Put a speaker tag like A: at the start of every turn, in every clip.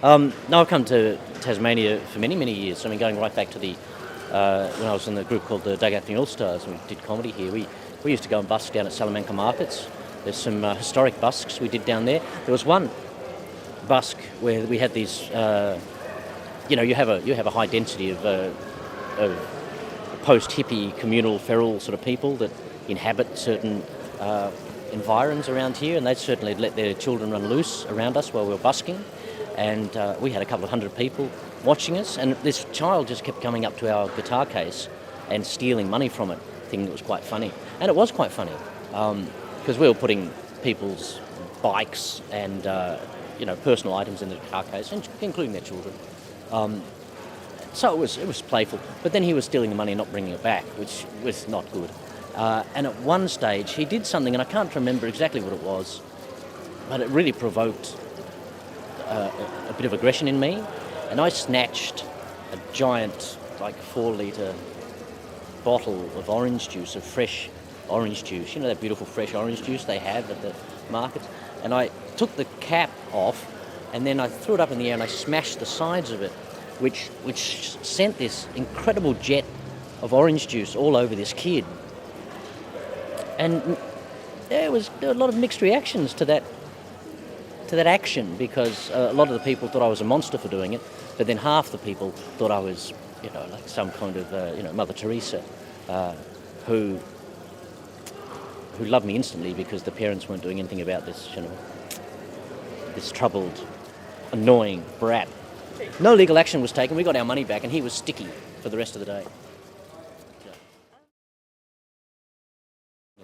A: No, I've come to Tasmania for many, many years. I mean, going right back to the when I was in the group called the Dugouting All-Stars, and we did comedy here. We used to go and busk down at Salamanca markets. There's some historic busks we did down there. There was one busk where we had these, you have a high density of post-hippie, communal, feral sort of people that inhabit certain environs around here, and they certainly let their children run loose around us while we were busking. And we had a couple of hundred people watching us, and this child just kept coming up to our guitar case and stealing money from it, thinking it was quite funny. And it was quite funny, because we were putting people's bikes and personal items in the guitar case, including their children. So it was playful. But then he was stealing the money and not bringing it back, which was not good. And at one stage he did something, and I can't remember exactly what it was, but it really provoked a bit of aggression in me, and I snatched a giant, 4-litre bottle of orange juice, of fresh orange juice. You know that beautiful fresh orange juice they have at the markets? And I took the cap off, and then I threw it up in the air and I smashed the sides of it, which sent this incredible jet of orange juice all over this kid. And there were a lot of mixed reactions to that action, because a lot of the people thought I was a monster for doing it, but then half the people thought I was, like some kind of, Mother Teresa, who loved me instantly because the parents weren't doing anything about this, this troubled, annoying brat. No legal action was taken. We got our money back, and he was sticky for the rest of the day.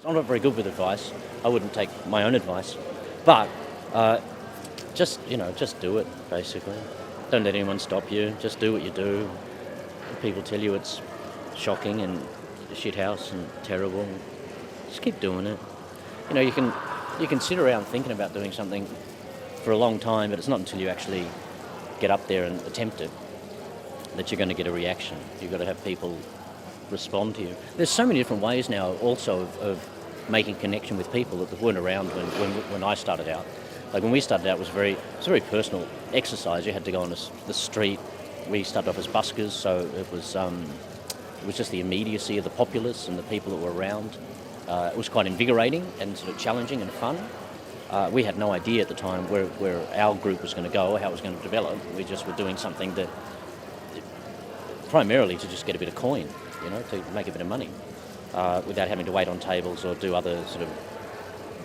A: I'm not very good with advice. I wouldn't take my own advice, but just do it, basically. Don't let anyone stop you. Just do what you do. People tell you it's shocking and a shit house and terrible. Just keep doing it. You can sit around thinking about doing something for a long time, but it's not until you actually get up there and attempt it that you're going to get a reaction. You've got to have people respond to you. There's so many different ways now also of making connection with people that weren't around when I started out. Like when we started out, it was a very personal exercise. You had to go on the street. We started off as buskers, so it was just the immediacy of the populace and the people that were around. It was quite invigorating and sort of challenging and fun. We had no idea at the time where our group was going to go or how it was going to develop. We just were doing something that primarily to just get a bit of coin, to make a bit of money, without having to wait on tables or do other sort of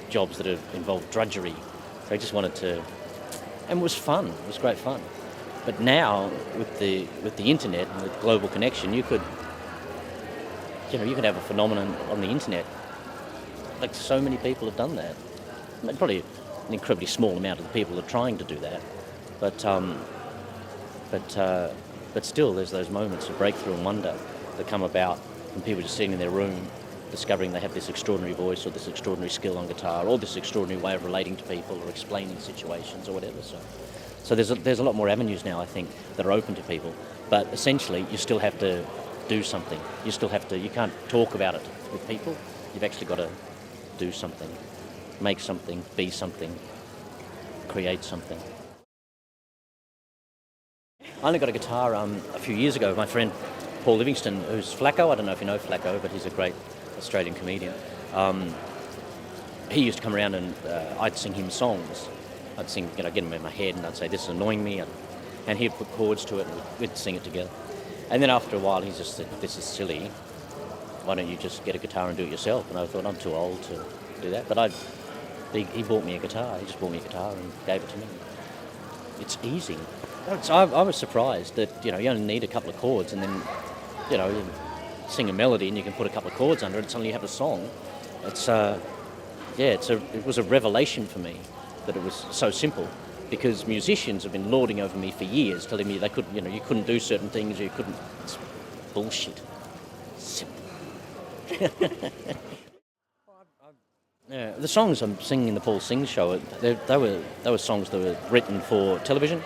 A: jobs that involved drudgery. So I just wanted to, and it was fun. It was great fun. But now with the internet and with global connection, you could have a phenomenon on the internet. Like so many people have done that. Probably an incredibly small amount of the people are trying to do that, but still, there's those moments of breakthrough and wonder that come about from people just sitting in their room, discovering they have this extraordinary voice or this extraordinary skill on guitar or this extraordinary way of relating to people or explaining situations or whatever. So there's a lot more avenues now, I think, that are open to people. But essentially, you still have to do something. You can't talk about it with people. You've actually got to do something. Make something, be something, create something. I only got a guitar a few years ago. My friend Paul Livingston, who's Flacco, I don't know if you know Flacco, but he's a great Australian comedian. He used to come around and I'd sing him songs. I'd sing, get them in my head, and I'd say, this is annoying me, and he'd put chords to it, and we'd sing it together. And then after a while, he just said, this is silly. Why don't you just get a guitar and do it yourself? And I thought, I'm too old to do that. But he bought me a guitar. He just bought me a guitar and gave it to me. It's easy. I was surprised that you only need a couple of chords, and then you sing a melody, and you can put a couple of chords under it, and suddenly you have a song. It was a revelation for me that it was so simple, because musicians have been lording over me for years, telling me they could, you couldn't do certain things, you couldn't. It's bullshit. Simple. Yeah, the songs I'm singing in the Paul Sings show, they were songs that were written for television,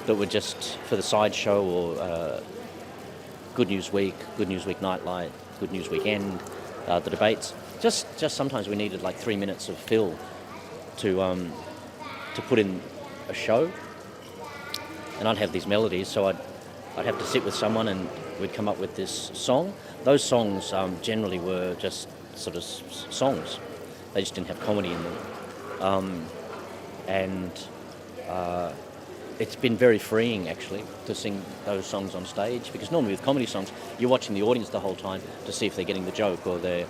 A: that were just for the sideshow or Good News Week, Good News Week Nightlight, Good News Weekend, the debates. Just sometimes we needed like 3 minutes of fill to put in a show. and I'd have these melodies, so I'd have to sit with someone and we'd come up with this song. Those songs generally were just sort of songs. They just didn't have comedy in them. And it's been very freeing, actually, to sing those songs on stage, because normally with comedy songs, you're watching the audience the whole time to see if they're getting the joke or they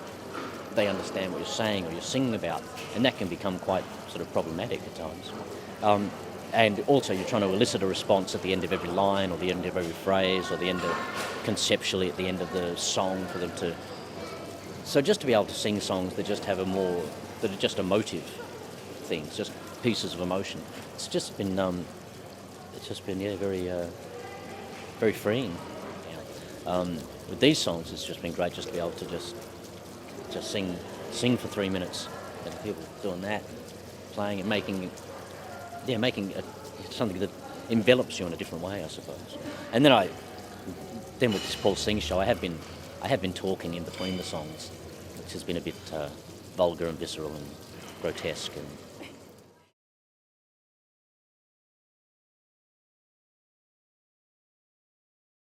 A: understand what you're saying or you're singing about, and that can become quite sort of problematic at times. And also you're trying to elicit a response at the end of every line or the end of every phrase or the end of, conceptually at the end of the song for them to... So just to be able to sing songs that just have that are just emotive things, just pieces of emotion, it's just been very freeing. Yeah. With these songs, it's just been great just to be able to just sing for 3 minutes, and people doing that, playing and making something that envelops you in a different way, I suppose. And then with this Paul Sings show, I have been talking in between the songs, which has been a bit vulgar and visceral and grotesque and